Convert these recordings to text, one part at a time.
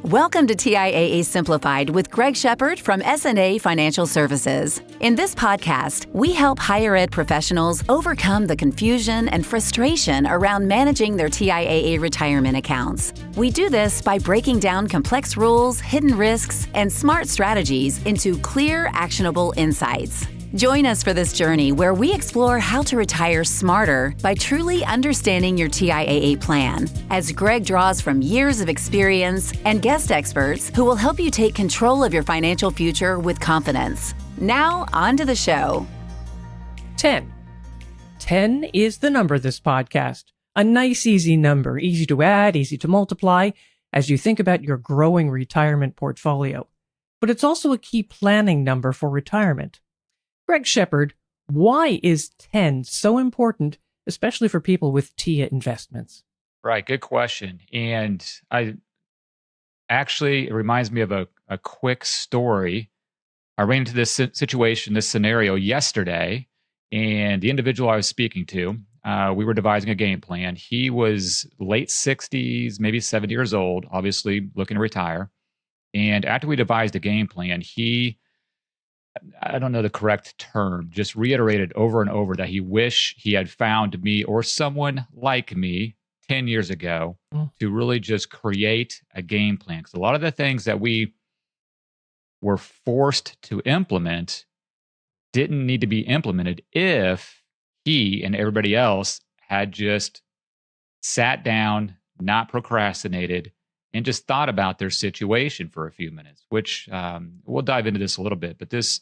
Welcome to TIAA Simplified with Greg Shepard from S&A Financial Services. In this podcast, we help higher ed professionals overcome the confusion and frustration around managing their TIAA retirement accounts. We do this by breaking down complex rules, hidden risks, and smart strategies into clear, actionable insights. Join us for this journey where we explore how to retire smarter by truly understanding your TIAA plan, as Greg draws from years of experience and guest experts who will help you take control of your financial future with confidence. Now, on to the show. 10. 10 is the number of this podcast. A nice, easy number, easy to add, easy to multiply as you think about your growing retirement portfolio. But it's also a key planning number for retirement. Greg Shepard, why is 10 so important, especially for people with TIAA investments? Right, good question. And it reminds me of a quick story. I ran into this situation, this scenario yesterday, and the individual I was speaking to, we were devising a game plan. He was late 60s, maybe 70 years old, obviously looking to retire. And after we devised a game plan, I don't know the correct term, just reiterated over and over that he wished he had found me or someone like me 10 years ago to really just create a game plan. Because a lot of the things that we were forced to implement didn't need to be implemented if he and everybody else had just sat down, not procrastinated, and just thought about their situation for a few minutes, which we'll dive into this a little bit. But this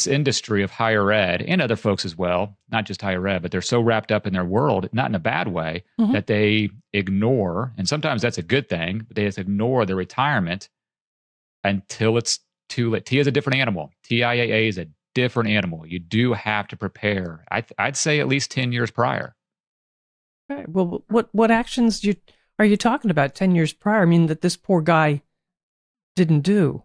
industry of higher ed and other folks as well, not just higher ed, but they're so wrapped up in their world, not in a bad way, that they ignore, and sometimes that's a good thing, but they just ignore their retirement until it's too late. TIAA is a different animal. TIAA is a different animal. You do have to prepare. I'd say at least 10 years prior. Right. Well, what actions are you talking about 10 years prior? I mean, that this poor guy didn't do.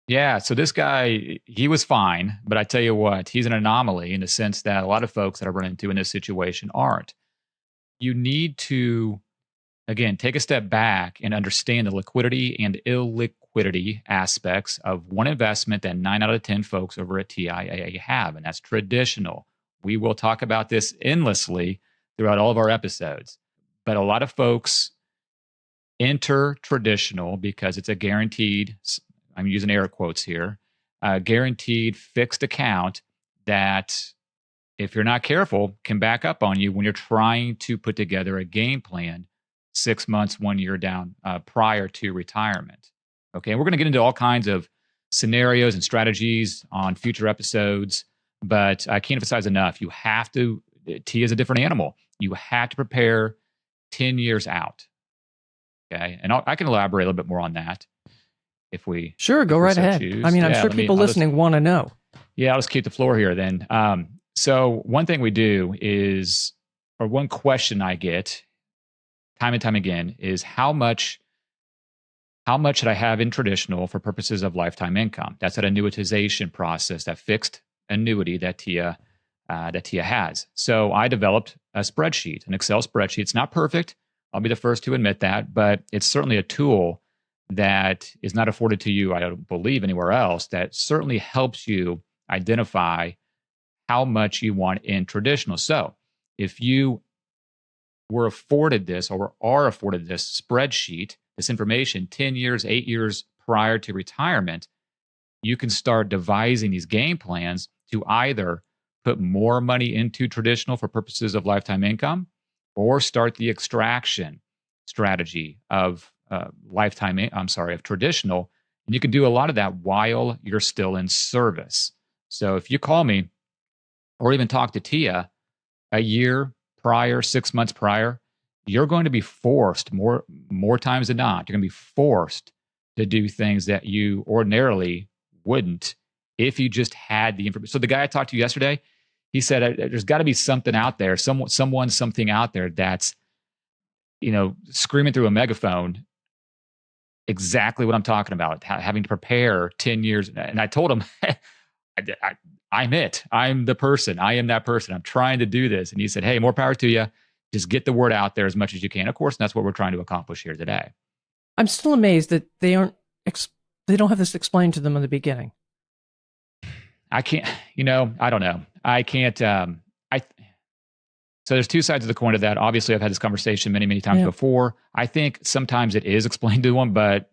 Yeah, so this guy, he was fine, but I tell you what, he's an anomaly in the sense that a lot of folks that I run into in this situation aren't. You need to, again, take a step back and understand the liquidity and illiquidity aspects of one investment that 9 out of 10 folks over at TIAA have, and that's traditional. We will talk about this endlessly throughout all of our episodes, but a lot of folks enter traditional because it's a guaranteed, I'm using air quotes here, guaranteed fixed account that, if you're not careful, can back up on you when you're trying to put together a game plan 6 months, 1 year down prior to retirement. Okay, and we're going to get into all kinds of scenarios and strategies on future episodes, but I can't emphasize enough. You have to, TIAA is a different animal. You have to prepare 10 years out. Okay, and I can elaborate a little bit more on that if we go right ahead. Choose. I mean, I'm sure people listening want to know. Yeah, I'll just keep the floor here then. So one thing we do is, or one question I get time and time again is how much should I have in traditional for purposes of lifetime income? That's that annuitization process, that fixed annuity that TIAA has. So I developed a spreadsheet, an Excel spreadsheet. It's not perfect. I'll be the first to admit that, but it's certainly a tool that is not afforded to you, I don't believe, anywhere else, that certainly helps you identify how much you want in traditional. So if you were afforded this or are afforded this spreadsheet, this information 10 years, 8 years prior to retirement, you can start devising these game plans to either put more money into traditional for purposes of lifetime income or start the extraction strategy of of traditional. And you can do a lot of that while you're still in service. So if you call me or even talk to TIAA a year prior, 6 months prior, you're going to be forced more times than not. You're going to be forced to do things that you ordinarily wouldn't if you just had the information. So the guy I talked to yesterday, he said, there's got to be something out there, something out there that's, screaming through a megaphone exactly what I'm talking about, having to prepare 10 years. And I told him, I'm it. I'm the person. I am that person. I'm trying to do this. And he said, hey, more power to you. Just get the word out there as much as you can. Of course, and that's what we're trying to accomplish here today. I'm still amazed that they don't have this explained to them in the beginning. I can't, I don't know. I can't, so there's two sides of the coin to that. Obviously, I've had this conversation many, many times before. I think sometimes it is explained to them, but,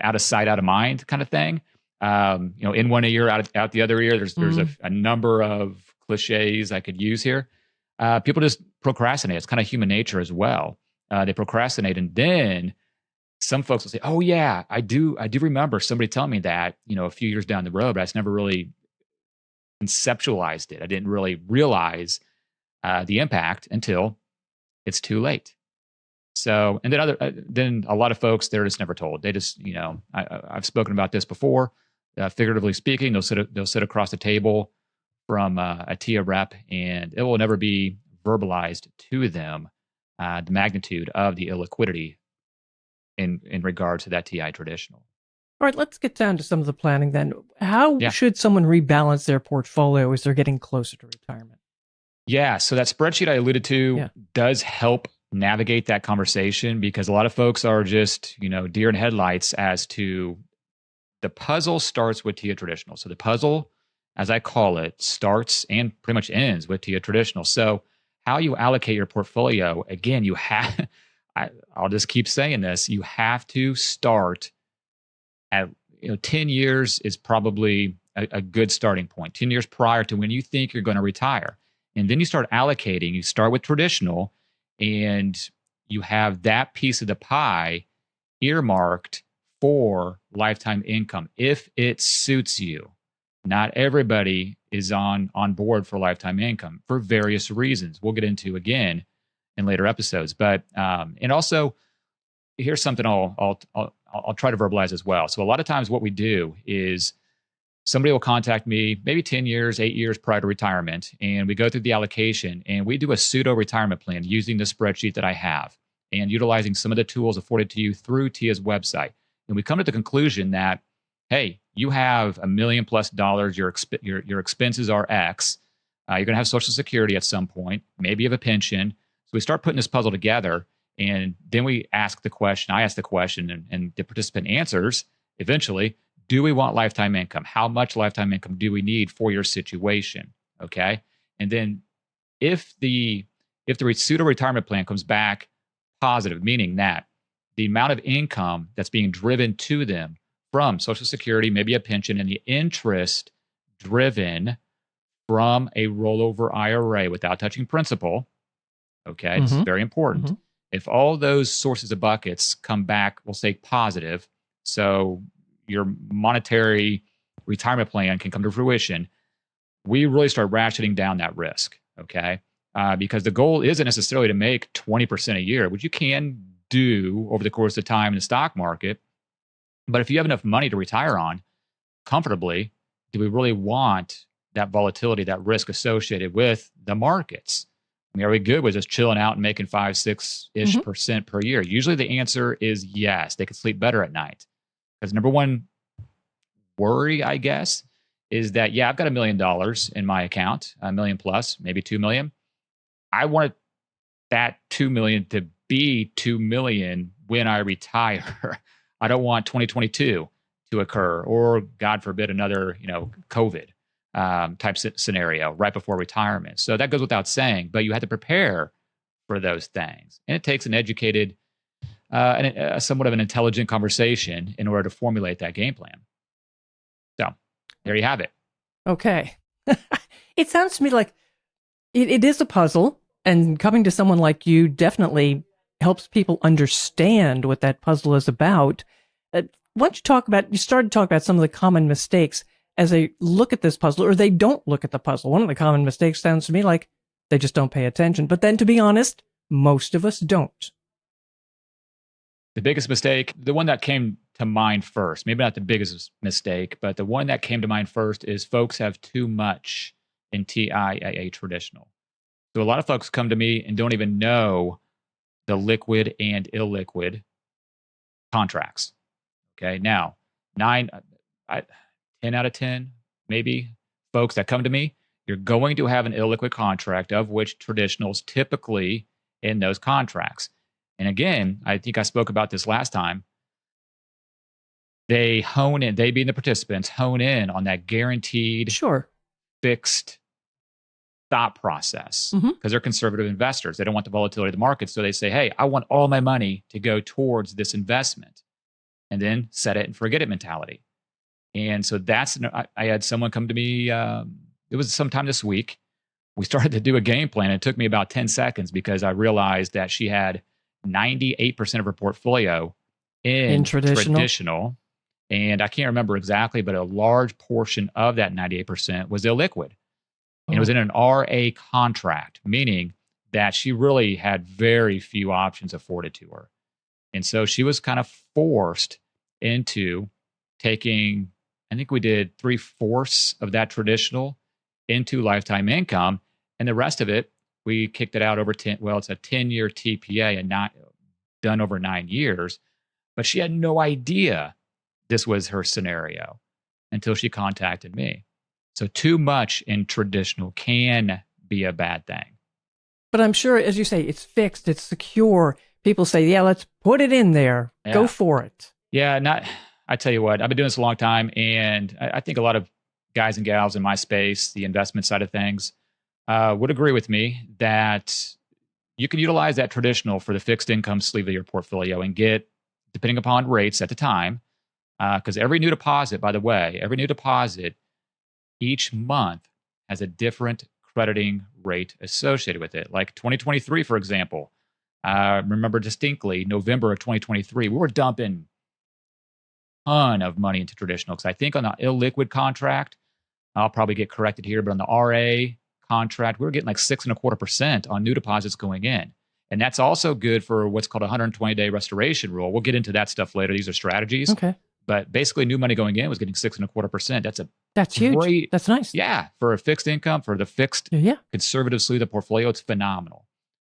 out of sight, out of mind kind of thing. In one ear, out the other ear. There's a number of cliches I could use here. People just procrastinate. It's kind of human nature as well. They procrastinate, and then some folks will say, "Oh yeah, I do remember somebody telling me that, a few years down the road, but I just never really conceptualized it. I didn't really realize the impact until it's too late." So, and then then a lot of folks, they're just never told. They just, I've spoken about this before. Figuratively speaking, they'll sit across the table from a TIAA rep, and it will never be verbalized to them the magnitude of the illiquidity in regard to that TIAA Traditional. All right, let's get down to some of the planning then. How should someone rebalance their portfolio as they're getting closer to retirement? Yeah, so that spreadsheet I alluded to does help navigate that conversation, because a lot of folks are just, deer in headlights as to the puzzle starts with TIAA Traditional. So the puzzle, as I call it, starts and pretty much ends with TIAA Traditional. So how you allocate your portfolio, again, you have, I'll just keep saying this, you have to start at, 10 years is probably a good starting point, 10 years prior to when you think you're going to retire. And then you start allocating, you start with traditional, and you have that piece of the pie earmarked for lifetime income if it suits you. Not everybody is on board for lifetime income for various reasons. We'll get into again in later episodes. But and also, here's something I'll try to verbalize as well. So a lot of times what we do is somebody will contact me maybe 10 years, 8 years prior to retirement, and we go through the allocation and we do a pseudo retirement plan using the spreadsheet that I have and utilizing some of the tools afforded to you through TIAA's website. And we come to the conclusion that, hey, you have $1 million plus, your expenses are X. You're going to have Social Security at some point, maybe you have a pension. So we start putting this puzzle together, and then I ask the question, and the participant answers eventually, do we want lifetime income? How much lifetime income do we need for your situation? Okay. And then if the pseudo retirement plan comes back positive, meaning that the amount of income that's being driven to them from Social Security, maybe a pension, and the interest driven from a rollover IRA without touching principal, okay, this is very important. If all those sources of buckets come back, we'll say positive, so your monetary retirement plan can come to fruition, we really start ratcheting down that risk, okay? Because the goal isn't necessarily to make 20% a year, which you can do over the course of time in the stock market. But if you have enough money to retire on comfortably, do we really want that volatility, that risk associated with the markets? I mean, are we good with just chilling out and making 5-6-ish% per year? Usually the answer is yes. They can sleep better at night. Because number one worry, I guess, is that, I've got $1 million in my account, $1 million plus, maybe 2 million. I want that 2 million to be 2 million when I retire. I don't want 2022 to occur, or God forbid, another, COVID type scenario right before retirement. So that goes without saying, but you have to prepare for those things. And it takes an educated, somewhat of an intelligent conversation in order to formulate that game plan. So there you have it. Okay. It sounds to me like it is a puzzle, and coming to someone like you definitely helps people understand what that puzzle is about. Why don't you started to talk about some of the common mistakes as they look at this puzzle, or they don't look at the puzzle. One of the common mistakes sounds to me like they just don't pay attention. But then, to be honest, most of us don't. The biggest mistake, the one that came to mind first, maybe not the biggest mistake, but the one that came to mind first is folks have too much in TIAA Traditional. So a lot of folks come to me and don't even know the liquid and illiquid contracts. Okay, now 10 out of 10, maybe, folks that come to me, you're going to have an illiquid contract, of which traditionals typically in those contracts. And again, I think I spoke about this last time. They hone in, they being the participants, hone in on that guaranteed Sure. fixed thought process Mhm. because they're conservative investors. They don't want the volatility of the market. So they say, hey, I want all my money to go towards this investment, and then set it and forget it mentality. And so I had someone come to me, it was sometime this week. We started to do a game plan. It took me about 10 seconds because I realized that she had 98% of her portfolio in traditional. And I can't remember exactly, but a large portion of that 98% was illiquid. And it was in an RA contract, meaning that she really had very few options afforded to her. And so she was kind of forced into taking, I think we did 3/4 of that traditional into lifetime income. And the rest of it, we kicked it out over 10. Well, it's a 10-year TPA and not done over 9 years. But she had no idea this was her scenario until she contacted me. So too much in traditional can be a bad thing. But I'm sure, as you say, it's fixed, it's secure. People say, yeah, let's put it in there. Yeah. Go for it. Yeah, I tell you what, I've been doing this a long time, and I think a lot of guys and gals in my space, the investment side of things, would agree with me that you can utilize that traditional for the fixed income sleeve of your portfolio and get, depending upon rates at the time, because every new deposit, by the way, each month has a different crediting rate associated with it. Like 2023, for example, remember distinctly, November of 2023, we were dumping a ton of money into traditional because I think on the illiquid contract, I'll probably get corrected here, but on the RA contract, we were getting like 6.25% on new deposits going in. And that's also good for what's called a 120-day restoration rule. We'll get into that stuff later. These are strategies. Okay. But basically, new money going in was getting 6.25%. That's huge. Great, that's nice. Yeah, for a fixed income, for the fixed conservative sleeve of the portfolio, it's phenomenal.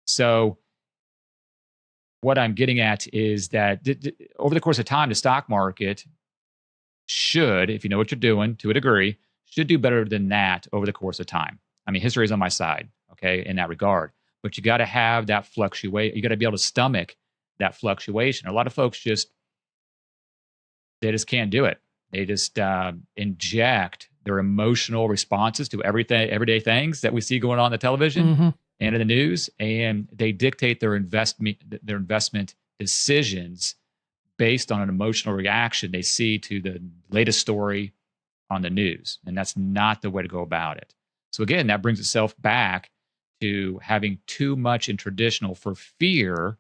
So what I'm getting at is that over the course of time, the stock market should, if you know what you're doing to a degree, should do better than that over the course of time. I mean, history is on my side, okay, in that regard. But you got to have that fluctuate. You got to be able to stomach that fluctuation. A lot of folks they just can't do it. They just inject their emotional responses to everyday things that we see going on the television and in the news, and they dictate their investment decisions based on an emotional reaction they see to the latest story on the news. And that's not the way to go about it. So again, that brings itself back to having too much in traditional for fear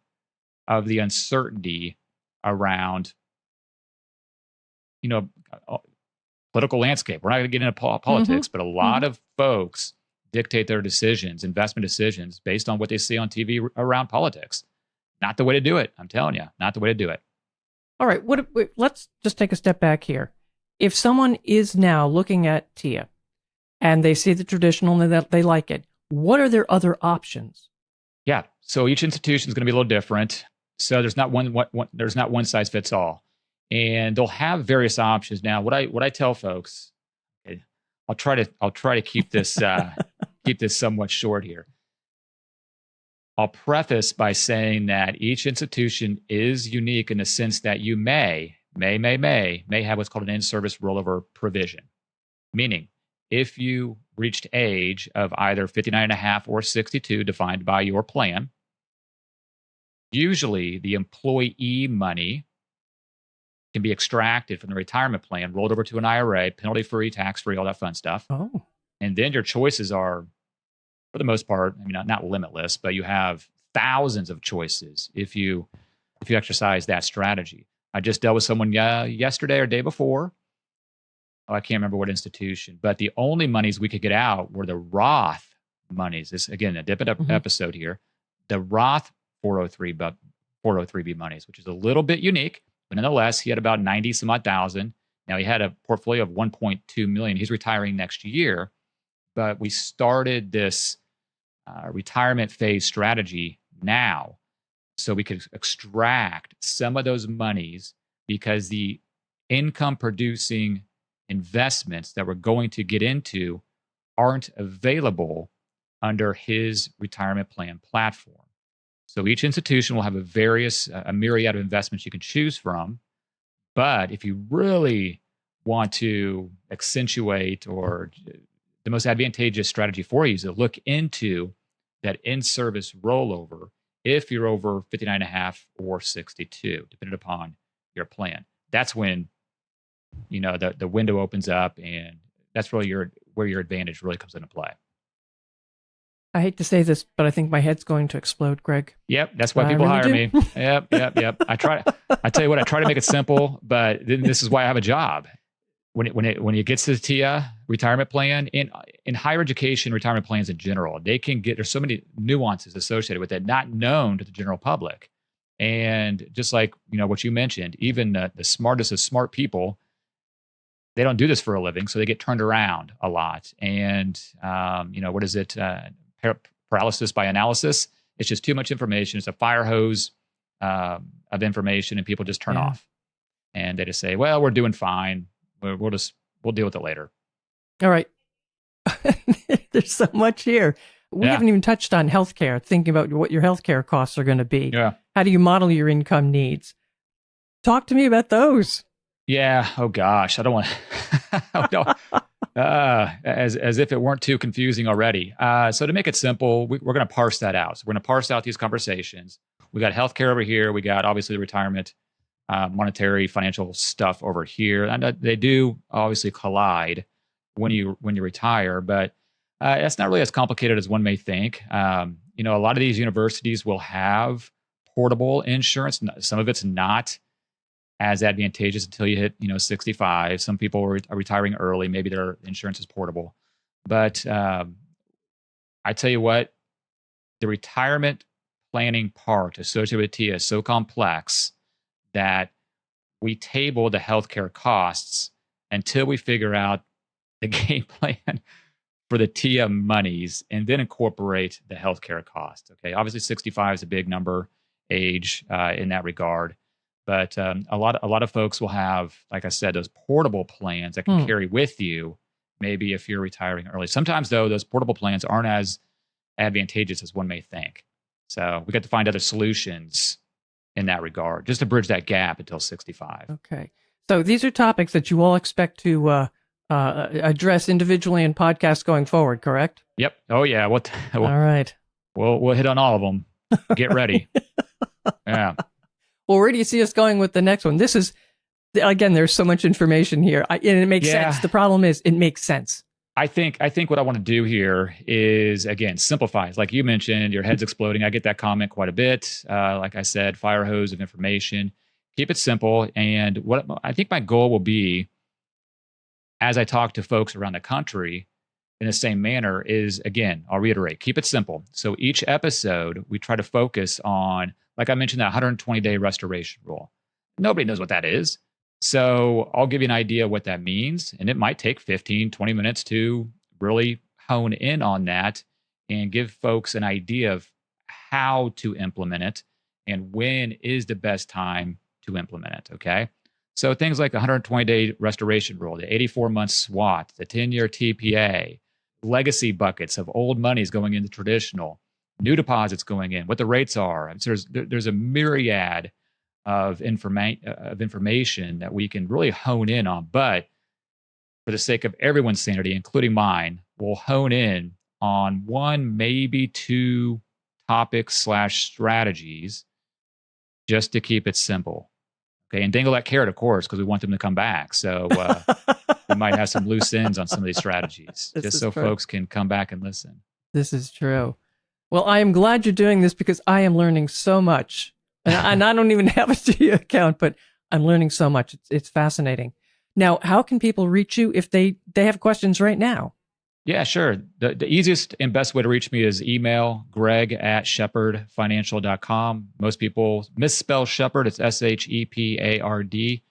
of the uncertainty around, political landscape. We're not going to get into politics, but a lot of folks dictate their decisions, investment decisions, based on what they see on TV around politics. Not the way to do it. I'm telling you, not the way to do it. All right. Let's just take a step back here. If someone is now looking at TIAA and they see the traditional and that they like it, what are their other options? Yeah. So each institution is going to be a little different. So there's not one size fits all, and they'll have various options. Now, what I tell folks, okay, I'll try to keep this keep this somewhat short here. I'll preface by saying that each institution is unique in the sense that you may have what's called an in-service rollover provision, meaning if you reached age of either 59 and a half or 62 defined by your plan, usually the employee money can be extracted from the retirement plan, rolled over to an IRA, penalty-free, tax-free, all that fun stuff. Oh. And then your choices are, for the most part, I mean, not limitless, but you have thousands of choices if you exercise that strategy. I just dealt with someone yesterday or day before. I can't remember what institution, but the only monies we could get out were the Roth monies. This, again, a different episode here. The Roth 403b monies, which is a little bit unique, but nonetheless, he had about 90 some odd thousand. Now he had a portfolio of 1.2 million. He's retiring next year, but we started this retirement phase strategy now so we could extract some of those monies because the income producing investments that we're going to get into aren't available under his retirement plan platform. So each institution will have a myriad of investments you can choose from. But if you really want to accentuate, or the most advantageous strategy for you is to look into that in-service rollover if you're over 59.5 or 62, depending upon your plan. That's when, the window opens up, and that's really where your advantage really comes into play. I hate to say this, but I think my head's going to explode, Greg. Yep, that's why people hire me. Yep. I tell you what, I try to make it simple, but this is why I have a job. When it gets to the TIAA retirement plan, in higher education retirement plans in general, there's so many nuances associated with it, not known to the general public. And just like, what you mentioned, even the smartest of smart people, they don't do this for a living, so they get turned around a lot. And, what is it? Paralysis by analysis. It's just too much information. It's a fire hose of information, and people just turn off. And they just say, well, we're doing fine. We'll deal with it later. All right. There's so much here. We haven't even touched on healthcare, thinking about what your healthcare costs are going to be. Yeah. How do you model your income needs? Talk to me about those. Yeah. Oh gosh. I don't want as if it weren't too confusing already. So to make it simple, we're going to parse that out. So we're going to parse out these conversations. We got healthcare over here. We got obviously the retirement, monetary, financial stuff over here. And they do obviously collide when you retire, but it's not really as complicated as one may think. A lot of these universities will have portable insurance. Some of it's not as advantageous until you hit 65. Some people are retiring early. Maybe their insurance is portable. But I tell you what, the retirement planning part associated with TIAA is so complex that we table the healthcare costs until we figure out the game plan for the TIAA monies, and then incorporate the healthcare cost. Okay, obviously 65 is a big number age in that regard, but a lot of folks will have, like I said, those portable plans that can carry with you. Maybe if you're retiring early. Sometimes though, those portable plans aren't as advantageous as one may think. So we got to find other solutions in that regard, just to bridge that gap until 65. Okay. So these are topics that you all expect to address individually in podcasts going forward, correct? Yep. Oh yeah. All right. We'll hit on all of them. Get ready. Yeah. Well, where do you see us going with the next one? This is, again, there's so much information here, and it makes sense. The problem is, it makes sense. I think what I want to do here is, again, simplify. Like you mentioned, your head's exploding. I get that comment quite a bit. Like I said, fire hose of information. Keep it simple. And what I think my goal will be, as I talk to folks around the country in the same manner, is, again, I'll reiterate, keep it simple. So each episode, we try to focus on, like I mentioned, that 120-day restoration rule. Nobody knows what that is. So I'll give you an idea of what that means. And it might take 15, 20 minutes to really hone in on that and give folks an idea of how to implement it and when is the best time to implement it. Okay. So things like the 120-day restoration rule, the 84-month SWAT, the 10-year TPA, legacy buckets of old monies going into traditional, new deposits going in, what the rates are. And so there's a myriad of information that we can really hone in on. But for the sake of everyone's sanity, including mine, we'll hone in on one, maybe two topics/strategies just to keep it simple. Okay, and dangle that carrot, of course, because we want them to come back. So we might have some loose ends on some of these strategies, just so folks can come back and listen. This is true. Well, I am glad you're doing this because I am learning so much. And I don't even have a TIAA account, but I'm learning so much. It's fascinating. Now, how can people reach you if they have questions right now? Yeah, sure. The easiest and best way to reach me is email greg@shepardfinancial.com. Most people misspell Shepard. It's SHEPARD.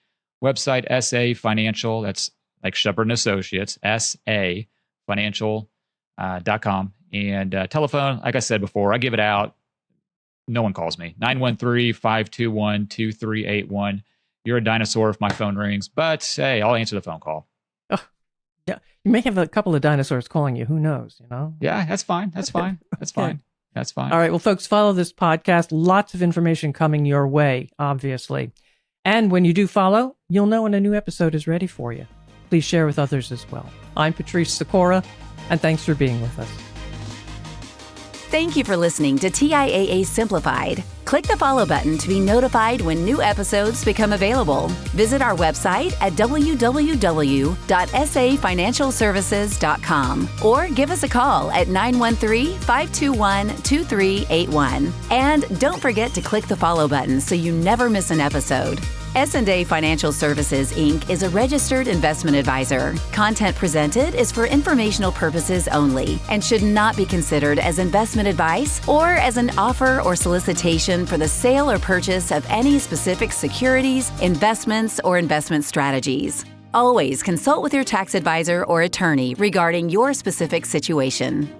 Website, SA Financial. That's like Shepard and Associates, SA Financial.com. And telephone, like I said before, I give it out. No one calls me. 913-521-2381. You're a dinosaur if my phone rings, but hey, I'll answer the phone call. Yeah, you may have a couple of dinosaurs calling you. Who knows? Yeah, that's fine. That's fine. That's fine. That's fine. All right. Well, folks, follow this podcast. Lots of information coming your way, obviously. And when you do follow, you'll know when a new episode is ready for you. Please share with others as well. I'm Patrice Sikora, and thanks for being with us. Thank you for listening to TIAA Simplified. Click the follow button to be notified when new episodes become available. Visit our website at www.safinancialservices.com or give us a call at 913-521-2381. And don't forget to click the follow button so you never miss an episode. S&A Financial Services, Inc. is a registered investment advisor. Content presented is for informational purposes only and should not be considered as investment advice or as an offer or solicitation for the sale or purchase of any specific securities, investments, or investment strategies. Always consult with your tax advisor or attorney regarding your specific situation.